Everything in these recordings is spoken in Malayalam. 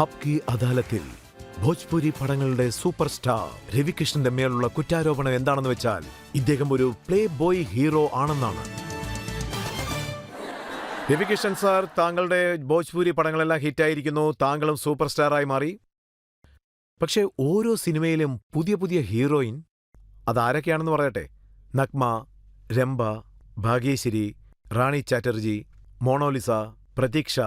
ആപ്കി അദാലത്തിൽ ഭോജ്പുരി പടങ്ങളുടെ സൂപ്പർ സ്റ്റാർ രവികൃഷ്ണന്റെ മേലുള്ള കുറ്റാരോപണം എന്താണെന്ന് വെച്ചാൽ ഇദ്ദേഹം ഒരു പ്ലേ ബോയ് ഹീറോ ആണെന്നാണ്. രവികൃഷ്ണൻ സാർ, താങ്കളുടെ ഭോജ്പുരി പടങ്ങളെല്ലാം ഹിറ്റായിരിക്കുന്നു, താങ്കളും സൂപ്പർ സ്റ്റാറായി മാറി. പക്ഷേ ഓരോ സിനിമയിലും പുതിയ പുതിയ ഹീറോയിൻ, അതാരൊക്കെയാണെന്ന് പറയട്ടെ. നഗ്മ, രംഭ, ഭാഗ്യശ്രീ, റാണി ചാറ്റർജി, മോണോലിസ, പ്രതീക്ഷ,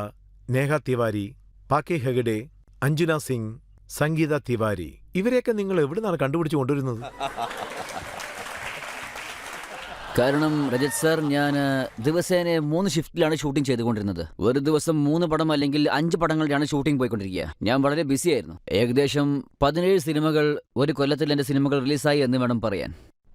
നേഹ തിവാരി, പാക്കി ഹെഗഡെ, അഞ്ജുന സിംഗ്, സംഗീത തിവാരി. ഇവരെയൊക്കെ നിങ്ങൾ എവിടുന്നാണ് കണ്ടുപിടിച്ചു കൊണ്ടുവരുന്നത്? കാരണം രജത് സാർ, ഞാൻ ദിവസേന 3 ഷിഫ്റ്റിലാണ് ഷൂട്ടിംഗ് ചെയ്തുകൊണ്ടിരുന്നത്. ഒരു ദിവസം 3 പടം അല്ലെങ്കിൽ 5 പടങ്ങളിലാണ് ഷൂട്ടിംഗ് പോയിക്കൊണ്ടിരിക്കുക. ഞാൻ വളരെ ബിസി ആയിരുന്നു. ഏകദേശം 17 സിനിമകൾ ഒരു കൊല്ലത്തിൽ എൻ്റെ സിനിമകൾ റിലീസായി എന്ന് വേണം പറയാൻ.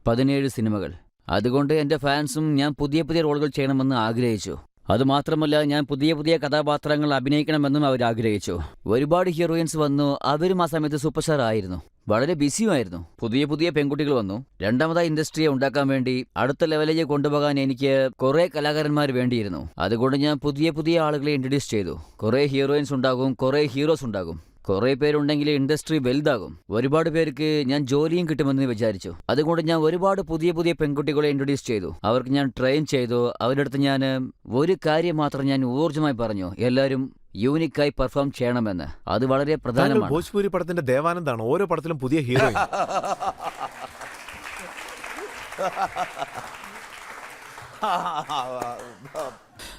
17 സിനിമകൾ. അതുകൊണ്ട് എൻ്റെ ഫാൻസും ഞാൻ പുതിയ പുതിയ റോളുകൾ ചെയ്യണമെന്ന് ആഗ്രഹിച്ചു. അതുമാത്രമല്ല, ഞാൻ പുതിയ പുതിയ കഥാപാത്രങ്ങൾ അഭിനയിക്കണമെന്നും അവർ ആഗ്രഹിച്ചു. ഒരുപാട് ഹീറോയിൻസ് വന്നു, അവരും ആ സമയത്ത് സൂപ്പർ സ്റ്റാർ ആയിരുന്നു. വളരെ ബിസിയുമായിരുന്നു. പുതിയ പുതിയ പെൺകുട്ടികൾ വന്നു. രണ്ടാമതായി ഇൻഡസ്ട്രിയെ ഉണ്ടാക്കാൻ വേണ്ടി അടുത്ത ലെവലിലേക്ക് കൊണ്ടുപോകാൻ എനിക്ക് കുറെ കലാകാരന്മാർ വേണ്ടിയിരുന്നു. അതുകൊണ്ട് ഞാൻ പുതിയ പുതിയ ആളുകളെ ഇൻട്രൊഡ്യൂസ് ചെയ്തു. കുറെ ഹീറോയിൻസ് ഉണ്ടാകും, കുറെ ഹീറോസ് ഉണ്ടാകും. കുറെ പേരുണ്ടെങ്കിൽ ഇൻഡസ്ട്രി വലുതാകും. ഒരുപാട് പേർക്ക് ഞാൻ ജോലിയും കിട്ടുമെന്ന് വിചാരിച്ചു. അതുകൊണ്ട് ഞാൻ ഒരുപാട് പുതിയ പുതിയ പെൺകുട്ടികളെ ഇൻട്രൊഡ്യൂസ് ചെയ്തു. അവർക്ക് ഞാൻ ട്രെയിൻ ചെയ്തു. അവരുടെ അടുത്ത് ഞാൻ ഒരു കാര്യം മാത്രം ഞാൻ ഊർജ്ജമായി പറഞ്ഞു, എല്ലാവരും യൂണിക്കായി പെർഫോം ചെയ്യണമെന്ന്. അത് വളരെ പ്രധാനമാണ്. ഭോജ്പുരി പടത്തിന്റെ ദേവാനന്ദാണ് ഓരോ പടത്തിലും പുതിയ ഹീറോയിൻ.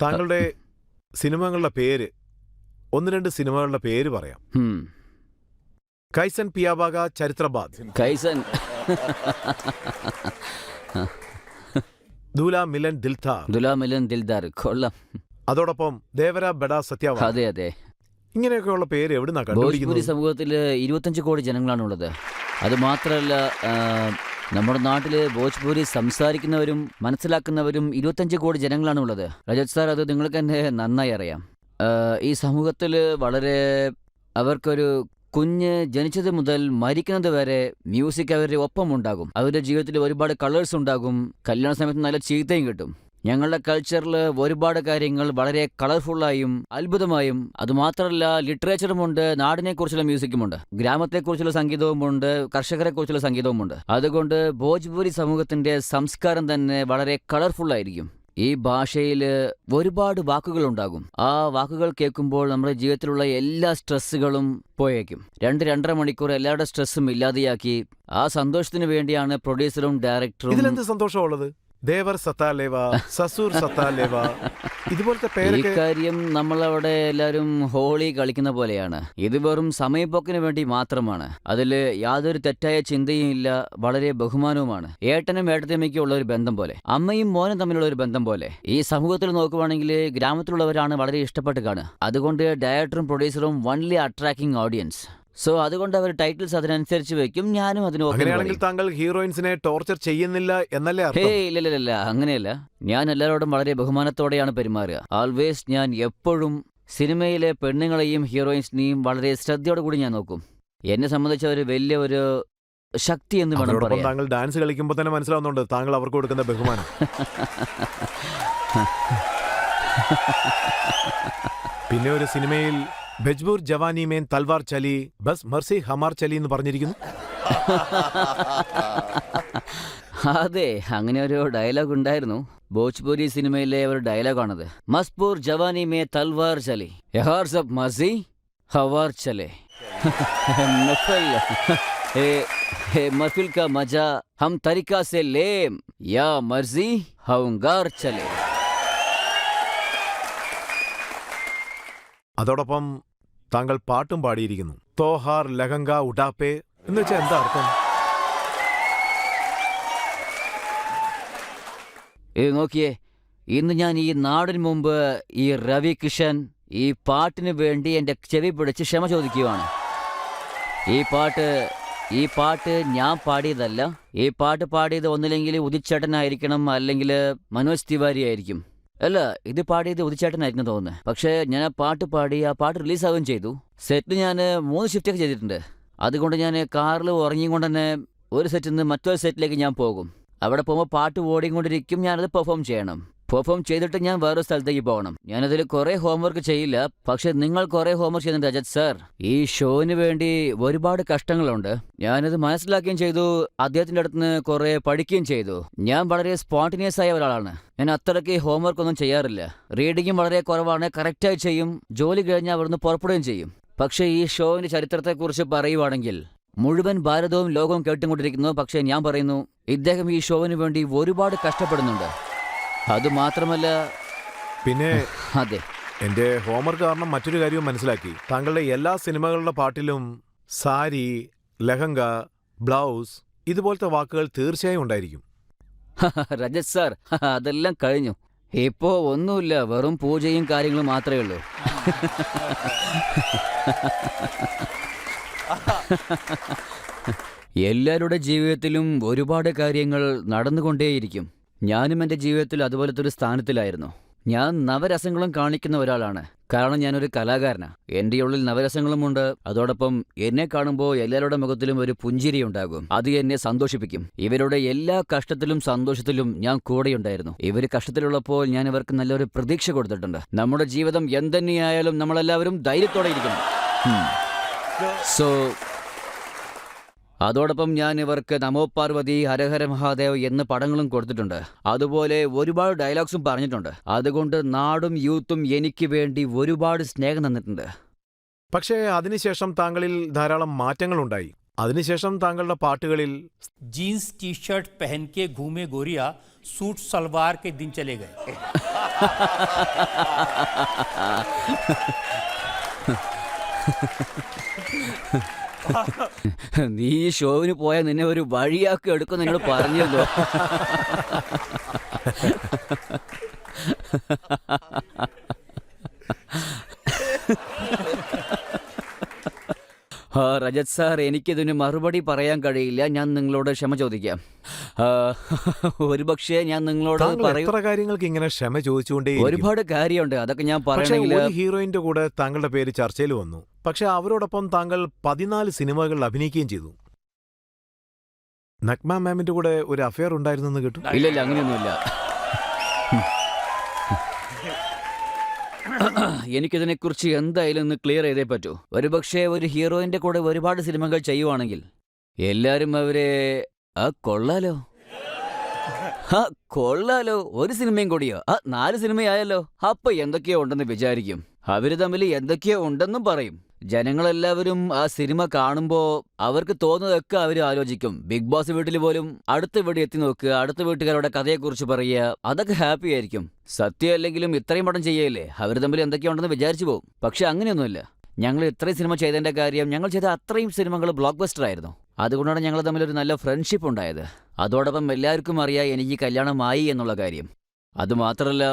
താങ്കളുടെ സിനിമകളുടെ പേര്, 1-2 സിനിമകളുടെ പേര് പറയാം. കൈസൻ പിയാബാഗ ചരിത്രബാദ്, കൈസൻ, ദുല മിലൻ ദിൽഥാർ, ദുല മിലൻ ദിൽദാർ, കൊള്ളാം. അതോടൊപ്പം ദേവര ബഡ സത്യാവാൻ. അതെ അതെ. ഇങ്ങനെയൊക്കെയുള്ള പേര് എവിടുന്നാ ഭോജ്പുരി കണ്ടുപിടിക്കുന്നത്? സമൂഹത്തിൽ 25 കോടി ജനങ്ങളാണുള്ളത്. അത് മാത്രമല്ല, നമ്മുടെ നാട്ടിൽ ഭോജ്പുരി സംസാരിക്കുന്നവരും മനസ്സിലാക്കുന്നവരും 25 കോടി ജനങ്ങളാണുള്ളത്. രജത് സാർ, അത് നിങ്ങൾക്ക് തന്നെ നന്നായി അറിയാം. ഈ സമൂഹത്തിൽ വളരെ അവർക്കൊരു കുഞ്ഞ് ജനിച്ചത് മുതൽ മരിക്കുന്നത് വരെ മ്യൂസിക് അവരുടെ ഒപ്പം ഉണ്ടാകും. അവരുടെ ജീവിതത്തിൽ ഒരുപാട് കളേഴ്സ് ഉണ്ടാകും. കല്യാണ സമയത്ത് നല്ല ചീത്തയും കിട്ടും. ഞങ്ങളുടെ കൾച്ചറിൽ ഒരുപാട് കാര്യങ്ങൾ വളരെ കളർഫുള്ളായും അത്ഭുതമായും, അതുമാത്രമല്ല ലിറ്ററേച്ചറുമുണ്ട്, നാടിനെക്കുറിച്ചുള്ള മ്യൂസിക്കുമുണ്ട്, ഗ്രാമത്തെക്കുറിച്ചുള്ള സംഗീതവുമുണ്ട്, കർഷകരെക്കുറിച്ചുള്ള സംഗീതവുമുണ്ട്. അതുകൊണ്ട് ഭോജ്പുരി സമൂഹത്തിന്റെ സംസ്കാരം തന്നെ വളരെ കളർഫുള്ളായിരിക്കും. ഈ ഭാഷയിൽ ഒരുപാട് വാക്കുകളുണ്ടാകും. ആ വാക്കുകൾ കേൾക്കുമ്പോൾ നമ്മുടെ ജീവിതത്തിലുള്ള എല്ലാ സ്ട്രെസ്സുകളും പോയേക്കും. 2-2.5 മണിക്കൂർ എല്ലാവരുടെ സ്ട്രെസ്സും ഇല്ലാതെയാക്കി ആ സന്തോഷത്തിന് വേണ്ടിയാണ് പ്രൊഡ്യൂസറും ഡയറക്ടറും. ഇതിലെന്ത് സന്തോഷമുള്ളത്? ദേവർ സത്താലേവ, സസൂർ സത്താലേവ, ഇതുപോലത്തെ പേരൊക്കെ. ഇക്കാര്യം നമ്മളവിടെ എല്ലാവരും ഹോളി കളിക്കുന്ന പോലെയാണ്. ഇത് വെറും സമയപ്പോക്കിന് വേണ്ടി മാത്രമാണ്. അതിൽ യാതൊരു തെറ്റായ ചിന്തയും ഇല്ല. വളരെ ബഹുമാനവുമാണ്. ഏട്ടനും ഏട്ടത്തിയമ്മയ്ക്കും ഉള്ള ഒരു ബന്ധം പോലെ, അമ്മയും മോനും തമ്മിലുള്ള ഒരു ബന്ധം പോലെ. ഈ സമൂഹത്തിൽ നോക്കുവാണെങ്കിൽ ഗ്രാമത്തിലുള്ളവരാണ് വളരെ ഇഷ്ടപ്പെട്ട് കാണുക. അതുകൊണ്ട് ഡയറക്ടറും പ്രൊഡ്യൂസറും വൺലി അട്രാക്ടിങ് ഓഡിയൻസ്. സോ അതുകൊണ്ട് അവർ ടൈറ്റിൽസ് അതിനനുസരിച്ച് വെക്കും. ഞാനും അങ്ങനെയാണെങ്കിൽ താങ്കൾ ഹീറോയിൻസിനെ ടോർച്ചർ ചെയ്യുന്നില്ല എന്നല്ലേ? ഇല്ല, അങ്ങനെയല്ല. ഞാൻ എല്ലാവരോടും വളരെ ബഹുമാനത്തോടെയാണ് പെരുമാറുക. ആൾവേസ് ഞാൻ എപ്പോഴും സിനിമയിലെ പെണ്ണുങ്ങളെയും ഹീറോയിൻസിനെയും വളരെ ശ്രദ്ധയോടെ കൂടി ഞാൻ നോക്കും. എന്നെ സംബന്ധിച്ച ഒരു വലിയ ഒരു ശക്തി എന്ന് വേണം പറയാൻ. താങ്കൾ ഡാൻസ് കളിക്കുമ്പോൾ തന്നെ മനസ്സിലാവുന്നുണ്ട് താങ്കൾ അവർക്ക് കൊടുക്കുന്ന ബഹുമാനം. പിന്നെ ഒരു സിനിമയിൽ ബജ്ബൂർ ജവാനി മേൻ തൽവാർ ചലി ബസ് മർസി ഹമാർ ചലി എന്ന് പറഞ്ഞിരിക്കുന്നു. അതെ, അങ്ങനെ ഒരു ഡയലോഗ് ഉണ്ടായിരുന്നു. ഭോജ്പുരി സിനിമയിലെ ഒരു ഡയലോഗാണത്. മസ്പൂർ Giovani may Talwar ചലി യഹാർ sub mercy how are ചലെ മഹഫിൽ കാ മജാ ഹം തരിക സെ ലേം യാ മർസി ഹൗങ്കാർ ചലെ. അതോടൊപ്പം താങ്കൾ പാട്ടും പാടിയിരിക്കുന്നു. തോഹാർ ലഹങ്ക ഉടാപ്പേ എന്ന് വെച്ചാൽ എന്താ അർത്ഥം? നോക്കിയേ, ഇന്ന് ഞാൻ ഈ നാടിന് മുമ്പ് ഈ രവികിഷൻ ഈ പാട്ടിന് വേണ്ടി എൻ്റെ ചെവി പിടിച്ച് ക്ഷമ ചോദിക്കുകയാണ്. ഈ പാട്ട് ഞാൻ പാടിയതല്ല. ഈ പാട്ട് പാടിയത് ഒന്നില്ലെങ്കിൽ ഉദിച്ചേട്ടനായിരിക്കണം, അല്ലെങ്കിൽ മനോജ് തിവാരി ആയിരിക്കും. അല്ല, ഇത് പാടിയത് ഉദിച്ചേട്ടനായിരിക്കും തോന്നുന്നത്. പക്ഷേ ഞാൻ ആ പാട്ട് പാടി, ആ പാട്ട് റിലീസാവുകയും ചെയ്തു. സെറ്റിൽ ഞാൻ 3 ഷിഫ്റ്റൊക്കെ ചെയ്തിട്ടുണ്ട്. അതുകൊണ്ട് ഞാൻ കാറിൽ ഉറങ്ങിയും കൊണ്ട് തന്നെ ഒരു സെറ്റിൽ നിന്ന് മറ്റൊരു സെറ്റിലേക്ക് ഞാൻ പോകും. അവിടെ പോകുമ്പോൾ പാട്ട് ഓടിക്കൊണ്ടിരിക്കും, ഞാനത് പെർഫോം ചെയ്യണം. പെർഫോം ചെയ്തിട്ട് ഞാൻ വേറൊരു സ്ഥലത്തേക്ക് പോകണം. ഞാനതിൽ കുറെ ഹോംവർക്ക് ചെയ്യില്ല. പക്ഷെ നിങ്ങൾ കുറെ ഹോംവർക്ക് ചെയ്യുന്നുണ്ട് രജത് സാർ. ഈ ഷോന് വേണ്ടി ഒരുപാട് കഷ്ടങ്ങളുണ്ട്. ഞാനത് മനസ്സിലാക്കുകയും ചെയ്തു. അദ്ദേഹത്തിന്റെ അടുത്ത് നിന്ന് കുറെ പഠിക്കുകയും ചെയ്തു. ഞാൻ വളരെ സ്പോണ്ടിനിയസ് ആയ ഒരാളാണ്. ഞാൻ അത്രയ്ക്ക് ഹോംവർക്ക് ഒന്നും ചെയ്യാറില്ല. റീഡിങ്ങും വളരെ കുറവാണ്. കറക്റ്റായി ചെയ്യും. ജോലി കഴിഞ്ഞാൽ അവിടുന്ന് പുറപ്പെടുകയും ചെയ്യും. പക്ഷേ ഈ ഷോവിന്റെ ചരിത്രത്തെക്കുറിച്ച് പറയുവാണെങ്കിൽ മുഴുവൻ ഭാരതവും ലോകവും കേട്ടുകൊണ്ടിരിക്കുന്നു. പക്ഷേ ഞാൻ പറയുന്നു, ഇദ്ദേഹം ഈ ഷോവിന് വേണ്ടി ഒരുപാട് കഷ്ടപ്പെടുന്നുണ്ട്. അതുമാത്രമല്ല, പിന്നെ അതെ, എന്റെ ഹോംവർക്ക് കാരണം മറ്റൊരു കാര്യവും മനസ്സിലാക്കി. താങ്കളുടെ എല്ലാ സിനിമകളുടെ പാട്ടിലും സാരി, ലഹങ്ക, ബ്ലൗസ് ഇതുപോലത്തെ വാക്കുകൾ തീർച്ചയായും ഉണ്ടായിരിക്കും. രജത് സാർ, അതെല്ലാം കഴിഞ്ഞു. ഇപ്പോ ഒന്നുമില്ല, വെറും പൂജയും കാര്യങ്ങളും മാത്രമേ ഉള്ളൂ. എല്ലാവരുടെ ജീവിതത്തിലും ഒരുപാട് കാര്യങ്ങൾ നടന്നുകൊണ്ടേയിരിക്കും. ഞാനും എൻ്റെ ജീവിതത്തിൽ അതുപോലത്തെ ഒരു സ്ഥാനത്തിലായിരുന്നു. ഞാൻ നവരസങ്ങളും കാണിക്കുന്ന ഒരാളാണ്. കാരണം ഞാനൊരു കലാകാരനാണ്. എൻ്റെ ഉള്ളിൽ നവരസങ്ങളുമുണ്ട്. അതോടൊപ്പം എന്നെ കാണുമ്പോൾ എല്ലാവരുടെ മുഖത്തിലും ഒരു പുഞ്ചിരി ഉണ്ടാകും. അത് എന്നെ സന്തോഷിപ്പിക്കും. ഇവരുടെ എല്ലാ കഷ്ടത്തിലും സന്തോഷത്തിലും ഞാൻ കൂടെയുണ്ടായിരുന്നു. ഇവർ കഷ്ടത്തിലുള്ളപ്പോൾ ഞാൻ ഇവർക്ക് നല്ലൊരു പ്രതീക്ഷ കൊടുത്തിട്ടുണ്ട്. നമ്മുടെ ജീവിതം എന്തുതന്നെയായാലും നമ്മളെല്ലാവരും ധൈര്യത്തോടെ ഇരിക്കണം. സോ അതോടൊപ്പം ഞാൻ ഇവർക്ക് നമോ പാർവതി, ഹരഹര മഹാദേവ് എന്ന പടങ്ങളും കൊടുത്തിട്ടുണ്ട്. അതുപോലെ ഒരുപാട് ഡയലോഗ്സും പറഞ്ഞിട്ടുണ്ട്. അതുകൊണ്ട് നാടും യൂത്തും എനിക്ക് വേണ്ടി ഒരുപാട് സ്നേഹം തന്നിട്ടുണ്ട്. പക്ഷേ അതിനുശേഷം താങ്കളിൽ ധാരാളം മാറ്റങ്ങളുണ്ടായി. അതിനുശേഷം താങ്കളുടെ പാട്ടുകളിൽ जीन्स टी शर्ट पहन के घूमे गोरिया, सूट सलवार के दिन चले गए. നീ ഈ ഷോവിന് പോയാൽ നിന്നെ ഒരു വഴിയാക്കി എടുക്കും എന്നോട് പറഞ്ഞല്ലോ. രജത് സാർ, എനിക്കിതിന് മറുപടി പറയാൻ കഴിയില്ല. ഞാൻ നിങ്ങളോട് ക്ഷമ ചോദിക്കാം. ഒരുപക്ഷെ ഞാൻ നിങ്ങളോട് താങ്കൾ പറയും. എത്ര കാര്യങ്ങൾക്ക് ഇങ്ങനെ ക്ഷമ ചോദിച്ചുകൊണ്ടേ ഒരുപാട് കാര്യമുണ്ട്. അതൊക്കെ ഞാൻ പക്ഷേ പറയണമെങ്കിൽ ഒരു ഹീറോയിന്റെ കൂടെ താങ്കളുടെ പേര് ചർച്ചയിൽ വന്നു. പക്ഷെ അവരോടൊപ്പം താങ്കൾ 14 സിനിമകളിൽ അഭിനയിക്കുകയും ചെയ്തു. നഗ്മ മാമിന്റെ കൂടെ ഒരു അഫെയർ ഉണ്ടായിരുന്നെന്ന് കേട്ടു. ഇല്ല, അങ്ങനെയൊന്നുമില്ല. എനിക്കിതിനെക്കുറിച്ച് എന്തായാലും ഒന്ന് ക്ലിയർ ചെയ്തേ പറ്റൂ. ഒരുപക്ഷെ ഒരു ഹീറോയിന്റെ കൂടെ ഒരുപാട് സിനിമകൾ ചെയ്യുവാണെങ്കിൽ എല്ലാരും അവരെ കൊള്ളാലോ, കൊള്ളാലോ, ഒരു സിനിമയും കൂടിയോ, 4 സിനിമയായല്ലോ, അപ്പൊ എന്തൊക്കെയോ ഉണ്ടെന്ന് വിചാരിക്കും. അവര് തമ്മിൽ എന്തൊക്കെയോ ഉണ്ടെന്നും പറയും. ജനങ്ങളെല്ലാവരും ആ സിനിമ കാണുമ്പോ അവർക്ക് തോന്നുന്നതൊക്കെ അവര് ആലോചിക്കും. ബിഗ് ബോസ് വീട്ടിൽ പോലും അടുത്ത വീട് എത്തി നോക്കുക, അടുത്ത വീട്ടുകാരുടെ കഥയെക്കുറിച്ച് പറയുക, അതൊക്കെ ഹാപ്പി ആയിരിക്കും. സത്യമല്ലെങ്കിലും ഇത്രയും പടം ചെയ്യല്ലേ, അവർ തമ്മിൽ എന്തൊക്കെയുണ്ടെന്ന് വിചാരിച്ചു പോകും. പക്ഷെ അങ്ങനെയൊന്നുമില്ല. ഞങ്ങൾ ഇത്രയും സിനിമ ചെയ്തതിന്റെ കാര്യം, ഞങ്ങൾ ചെയ്ത അത്രയും സിനിമകൾ ബ്ലോക്ക് ബസ്റ്റർ ആയിരുന്നു. അതുകൊണ്ടാണ് ഞങ്ങൾ തമ്മിൽ ഒരു നല്ല ഫ്രണ്ട്ഷിപ്പ് ഉണ്ടായത്. അതോടൊപ്പം എല്ലാവർക്കും അറിയാം എനിക്ക് കല്യാണമായി എന്നുള്ള കാര്യം. അതുമാത്രമല്ല,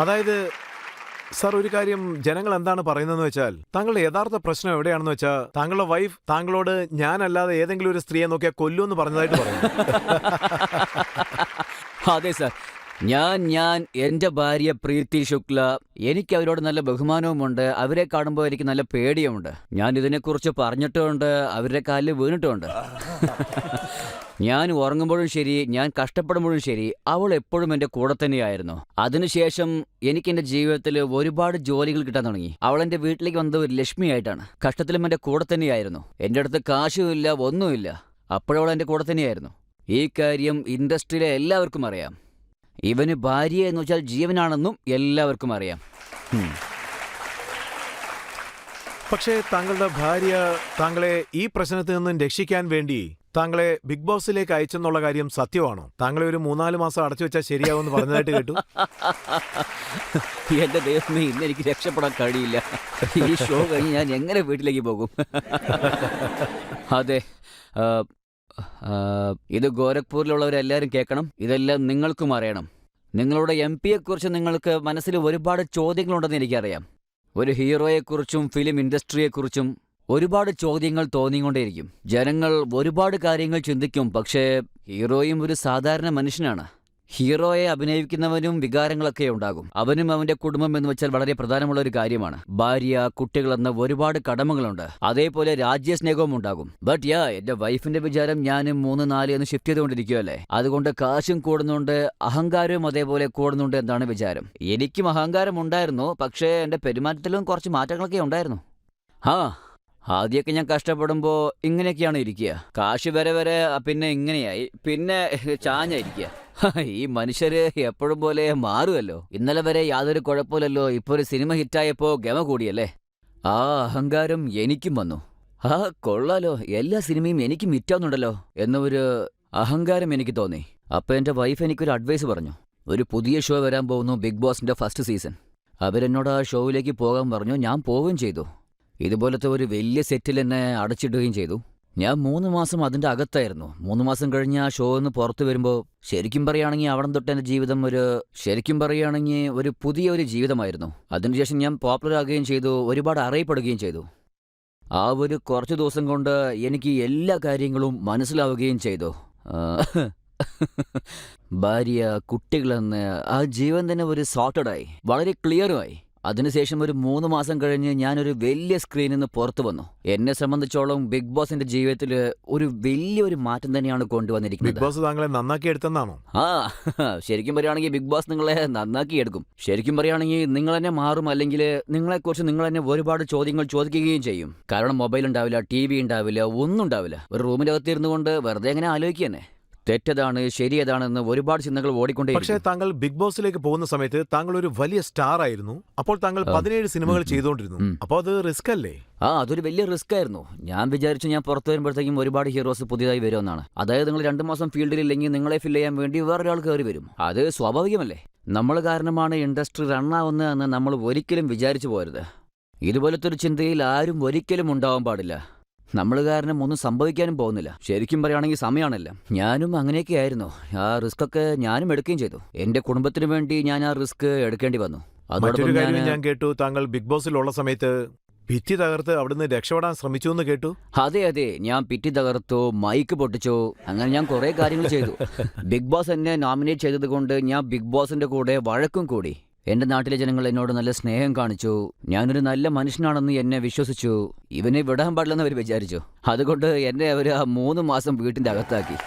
അതായത് സാർ, ഒരു കാര്യം ജനങ്ങൾ എന്താണ് പറയുന്നതെന്ന് വെച്ചാൽ, താങ്കളുടെ യഥാർത്ഥ പ്രശ്നം എവിടെയാണെന്ന് വെച്ചാൽ, താങ്കളുടെ വൈഫ് താങ്കളോട് ഞാനല്ലാതെ ഏതെങ്കിലും ഒരു സ്ത്രീയെ നോക്കിയാൽ കൊല്ലുമെന്ന് പറഞ്ഞതായിട്ട് പറയുന്നു. അതെ സാർ, ഞാൻ എൻ്റെ ഭാര്യ പ്രീതി ശുക്ല, എനിക്ക് അവരോട് നല്ല ബഹുമാനവുമുണ്ട്. അവരെ കാണുമ്പോൾ എനിക്ക് നല്ല പേടിയുമുണ്ട്. ഞാൻ ഇതിനെക്കുറിച്ച് പറഞ്ഞിട്ടുമുണ്ട്, അവരുടെ കാലിൽ വീണിട്ടുമുണ്ട്. ഞാൻ ഉറങ്ങുമ്പോഴും ശരി, ഞാൻ കഷ്ടപ്പെടുമ്പോഴും ശരി, അവൾ എപ്പോഴും എൻ്റെ കൂടെ തന്നെയായിരുന്നു. അതിനുശേഷം എനിക്ക് എൻ്റെ ജീവിതത്തിൽ ഒരുപാട് ജോലികൾ കിട്ടാൻ തുടങ്ങി. അവൾ എൻ്റെ വീട്ടിലേക്ക് വന്നത് ഒരു ലക്ഷ്മിയായിട്ടാണ്. കഷ്ടത്തിലും എൻ്റെ കൂടെ തന്നെയായിരുന്നു. എൻ്റെ അടുത്ത് കാശുമില്ല, ഒന്നുമില്ല, അപ്പോഴവൾ എൻ്റെ കൂടെ തന്നെയായിരുന്നു. ഈ കാര്യം ഇൻഡസ്ട്രിയിലെ എല്ലാവർക്കും അറിയാം. ഇവന് ഭാര്യ എന്ന് വെച്ചാൽ ജീവനാണെന്നും എല്ലാവർക്കും അറിയാം. പക്ഷേ താങ്കളുടെ ഭാര്യ താങ്കളെ ഈ പ്രശ്നത്തിൽ നിന്നും രക്ഷിക്കാൻ വേണ്ടി താങ്കളെ ബിഗ് ബോസിലേക്ക് അയച്ചെന്നുള്ള കാര്യം സത്യമാണോ? താങ്കളെ ഒരു 3-4 മാസം അടച്ചു വെച്ചാൽ ശരിയാവുമെന്ന് പറഞ്ഞതായിട്ട് കേട്ടു. എന്റെ ദൈവമേ, ഇന്ന് എനിക്ക് രക്ഷപ്പെടാൻ കഴിയില്ല. ഈ ഷോ കഴിഞ്ഞ് ഞാൻ എങ്ങനെ വീട്ടിലേക്ക് പോകും? അതെ, ഇത് ഗോരഖ്പൂരിലുള്ളവരെല്ലാവരും കേൾക്കണം. ഇതെല്ലാം നിങ്ങൾക്കും അറിയണം. നിങ്ങളുടെ MP-യെക്കുറിച്ച് നിങ്ങൾക്ക് മനസ്സിൽ ഒരുപാട് ചോദ്യങ്ങളുണ്ടെന്ന് എനിക്കറിയാം. ഒരു ഹീറോയെക്കുറിച്ചും ഫിലിം ഇൻഡസ്ട്രിയെക്കുറിച്ചും ഒരുപാട് ചോദ്യങ്ങൾ തോന്നിക്കൊണ്ടേയിരിക്കും. ജനങ്ങൾ ഒരുപാട് കാര്യങ്ങൾ ചിന്തിക്കും. പക്ഷേ ഹീറോയും ഒരു സാധാരണ മനുഷ്യനാണ്. ഹീറോയെ അഭിനയിക്കുന്നവനും വികാരങ്ങളൊക്കെ ഉണ്ടാകും. അവനും അവന്റെ കുടുംബം എന്ന് വെച്ചാൽ വളരെ പ്രധാനമുള്ള ഒരു കാര്യമാണ്. ഭാര്യ, കുട്ടികൾ എന്ന ഒരുപാട് കടമകളുണ്ട്. അതേപോലെ രാജ്യസ്നേഹവും ഉണ്ടാകും. ബട്ട് എന്റെ വൈഫിന്റെ വിചാരം ഞാനും 3-4 എന്ന് ഷിഫ്റ്റ് ചെയ്തുകൊണ്ടിരിക്കുകയല്ലേ. അതുകൊണ്ട് കാശും കൂടുന്നുണ്ട്, അഹങ്കാരവും അതേപോലെ കൂടുന്നുണ്ട് എന്നാണ് വിചാരം. എനിക്കും അഹങ്കാരം ഉണ്ടായിരുന്നു, പക്ഷേ എന്റെ പെരുമാറ്റത്തിലും കുറച്ച് മാറ്റങ്ങളൊക്കെ ഉണ്ടായിരുന്നു. ആദ്യമൊക്കെ ഞാൻ കഷ്ടപ്പെടുമ്പോ ഇങ്ങനെയൊക്കെയാണ് ഇരിക്കുക. കാശ് വരെ പിന്നെ ഇങ്ങനെയായി, പിന്നെ ചാഞ്ഞായിരിക്കുക. ഈ മനുഷ്യര് എപ്പോഴും പോലെ മാറുമല്ലോ. ഇന്നലെ വരെ യാതൊരു കുഴപ്പമില്ലല്ലോ, ഇപ്പൊ ഒരു സിനിമ ഹിറ്റായപ്പോ ഗമ കൂടിയല്ലേ. ആ അഹങ്കാരം എനിക്കും വന്നു. കൊള്ളാലോ, എല്ലാ സിനിമയും എനിക്കും ഹിറ്റാവുന്നുണ്ടല്ലോ എന്നൊരു അഹങ്കാരം എനിക്ക് തോന്നി. അപ്പൊ എന്റെ വൈഫ് എനിക്കൊരു അഡ്വൈസ് പറഞ്ഞു. ഒരു പുതിയ ഷോ വരാൻ പോകുന്നു, ബിഗ് ബോസിന്റെ ഫസ്റ്റ് സീസൺ. അവരെന്നോട് ആ ഷോയിലേക്ക് പോകാൻ പറഞ്ഞു. ഞാൻ പോവുകയും ചെയ്തു. ഇതുപോലത്തെ ഒരു വലിയ സെറ്റിൽ എന്നെ അടച്ചിടുകയും ചെയ്തു. ഞാൻ 3 മാസം അതിൻ്റെ അകത്തായിരുന്നു. 3 മാസം കഴിഞ്ഞ് ആ ഷോ നിന്ന് പുറത്തു വരുമ്പോൾ ശരിക്കും പറയുകയാണെങ്കിൽ അവിടെ തൊട്ട് എൻ്റെ ജീവിതം ഒരു പുതിയൊരു ജീവിതമായിരുന്നു. അതിനുശേഷം ഞാൻ പോപ്പുലർ ആകുകയും ചെയ്തു, ഒരുപാട് അറിയപ്പെടുകയും ചെയ്തു. ആ ഒരു കുറച്ച് ദിവസം കൊണ്ട് എനിക്ക് എല്ലാ കാര്യങ്ങളും മനസ്സിലാവുകയും ചെയ്തു. ഭാര്യ, കുട്ടികളെന്ന് ആ ജീവൻ തന്നെ ഒരു സോർട്ടഡായി, വളരെ ക്ലിയറുമായി. അതിനുശേഷം ഒരു 3 മാസം കഴിഞ്ഞ് ഞാനൊരു വലിയ സ്ക്രീനിൽ നിന്ന് പുറത്തു വന്നു. എന്നെ സംബന്ധിച്ചോളം ബിഗ് ബോസിന്റെ ജീവിതത്തിൽ ഒരു വലിയൊരു മാറ്റം തന്നെയാണ് കൊണ്ടുവന്നിരിക്കുന്നത്. ബിഗ് ബോസ് താങ്കളെ നന്നാക്കി എടുത്തെന്നാണോ? ശരിക്കും പറയുകയാണെങ്കിൽ ബിഗ് ബോസ് നിങ്ങളെ നന്നാക്കി എടുക്കും. ശരിക്കും പറയുകയാണെങ്കിൽ നിങ്ങൾ തന്നെ മാറും, അല്ലെങ്കിൽ നിങ്ങളെക്കുറിച്ച് നിങ്ങൾ തന്നെ ഒരുപാട് ചോദ്യങ്ങൾ ചോദിക്കുകയും ചെയ്യും. കാരണം മൊബൈൽ ഉണ്ടാവില്ല, TV ഉണ്ടാവില്ല, ഒന്നും ഉണ്ടാവില്ല. ഒരു റൂമിൻ്റെ അകത്തിരുന്നു കൊണ്ട് വെറുതെ എങ്ങനെ ആലോചിക്കുക തന്നെ. തെറ്റതാണ് ശരിയതാണെന്ന് ഒരുപാട് ചിന്തകൾ ഓടിക്കൊണ്ടേ. പക്ഷേ താങ്കൾ ബിഗ് ബോസിലേക്ക് പോകുന്ന സമയത്ത് താങ്കൾ ഒരു വലിയ സ്റ്റാർ ആയിരുന്നു. അപ്പോൾ താങ്കൾ 17 സിനിമകൾ ചെയ്തുകൊണ്ടിരുന്നു. അപ്പോൾ അത് റിസ്ക് അല്ലേ? അതൊരു വലിയ റിസ്ക് ആയിരുന്നു. ഞാൻ വിചാരിച്ചു ഞാൻ പുറത്തു വരുമ്പോഴത്തേക്കും ഒരുപാട് ഹീറോസ് പുതിയതായി വരുമെന്നാണ്. അതായത് നിങ്ങൾ 2 മാസം ഫീൽഡിൽ ഇല്ലെങ്കിൽ നിങ്ങളെ ഫില്ല് ചെയ്യാൻ വേണ്ടി വേറൊരാൾ കയറി വരും. അത് സ്വാഭാവികമല്ലേ. നമ്മൾ കാരണമാണ് ഇൻഡസ്ട്രി റണ്ണാവുന്നതെന്ന് നമ്മൾ ഒരിക്കലും വിചാരിച്ചു പോരുത്. ഇതുപോലത്തെ ഒരു ചിന്തയിൽ ആരും ഒരിക്കലും ഉണ്ടാവാൻ പാടില്ല. നമ്മൾ കാരണം ഒന്നും സംഭവിക്കാനും പോകുന്നില്ല. ശരിക്കും പറയുകയാണെങ്കിൽ സമയമാണല്ലോ. ഞാനും അങ്ങനെയൊക്കെ ആയിരുന്നു. ആ റിസ്ക് ഒക്കെ ഞാനും എടുക്കുകയും ചെയ്തു. എന്റെ കുടുംബത്തിന് വേണ്ടി ഞാൻ ആ റിസ്ക് എടുക്കേണ്ടി വന്നു. മറ്റൊരു കാര്യം ഞാൻ കേട്ടു, താങ്കൾ ബിഗ് ബോസിലുള്ള സമയത്ത് ഭിത്തി തകർത്ത് അവിടുന്ന് രക്ഷപ്പെടാൻ ശ്രമിച്ചു എന്ന് കേട്ടു. അതെ, ഞാൻ ഭിത്തി തകർത്തു, മൈക്ക് പൊട്ടിച്ചു, അങ്ങനെ ഞാൻ കുറെ കാര്യങ്ങൾ ചെയ്തു. ബിഗ് ബോസ് എന്നെ നോമിനേറ്റ് ചെയ്തത് കൊണ്ട് ഞാൻ ബിഗ് ബോസിന്റെ കൂടെ വഴക്കും കൂടി. എന്റെ നാട്ടിലെ ജനങ്ങൾ എന്നോട് നല്ല സ്നേഹം കാണിച്ചു. ഞാനൊരു നല്ല മനുഷ്യനാണെന്ന് എന്നെ വിശ്വസിച്ചു. ഇവനെ വിടാൻ പാടില്ലെന്ന് അവർ വിചാരിച്ചു. അതുകൊണ്ട് എന്നെ അവർ ആ 3 മാസം വീട്ടിന്റെ അകത്താക്കി.